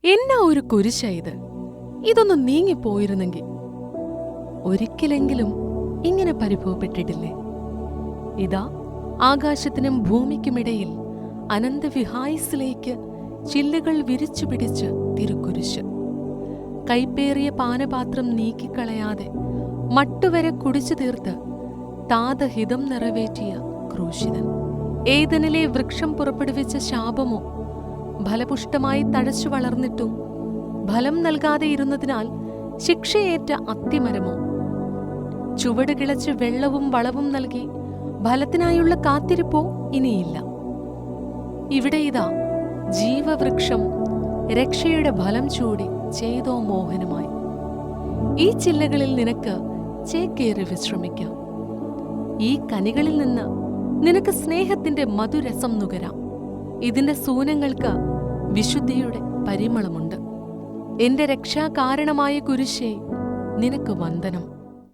എന്നാ ഒരു കുരിശ ഇത്! ഇതൊന്ന് നീങ്ങിപ്പോയിരുന്നെങ്കിൽ. ഒരിക്കലെങ്കിലും ഇങ്ങനെ പരിഭവപ്പെട്ടിട്ടില്ലേ? ഇതാ ആകാശത്തിനും ഭൂമിക്കുമിടയിൽ അനന്തവിഹായസിലേക്ക് ചില്ലുകൾ വിരിച്ചു പിടിച്ച് തിരുക്കുരിശ്. കൈപ്പേറിയ പാനപാത്രം നീക്കിക്കളയാതെ മട്ടുവരെ കുടിച്ചു തീർത്ത് താതഹിതം നിറവേറ്റിയ ക്രൂശിതൻ. ഏദനിലെ വൃക്ഷം പുറപ്പെടുവിച്ച ശാപമോ, ഫലപുഷ്ടമായി തഴച്ചു വളർന്നിട്ടും ഫലം നൽകാതെ ഇരുന്നതിനാൽ ശിക്ഷയേറ്റ അത്തിമരമോ, ചുവട് കിളച്ച് വെള്ളവും വളവും നൽകി ഫലത്തിനായുള്ള കാത്തിരിപ്പോ ഇനിയില്ല. ഇവിടെ ഇതാ ജീവവൃക്ഷം രക്ഷയുടെ ഫലം ചൂടി ചെയ്തോ മോഹനമായി. ഈ ചില്ലകളിൽ നിനക്ക് ചേക്കേറി വിശ്രമിക്കാം. ഈ കനികളിൽ നിന്ന് നിനക്ക് സ്നേഹത്തിന്റെ മധുരസം നുകരാം. ഇതിന്റെ സൂനങ്ങൾക്ക് വിശുദ്ധിയുടെ പരിമളമുണ്ട്. എന്റെ രക്ഷാകാരണമായ കുരിശേ, നിനക്ക് വന്ദനം.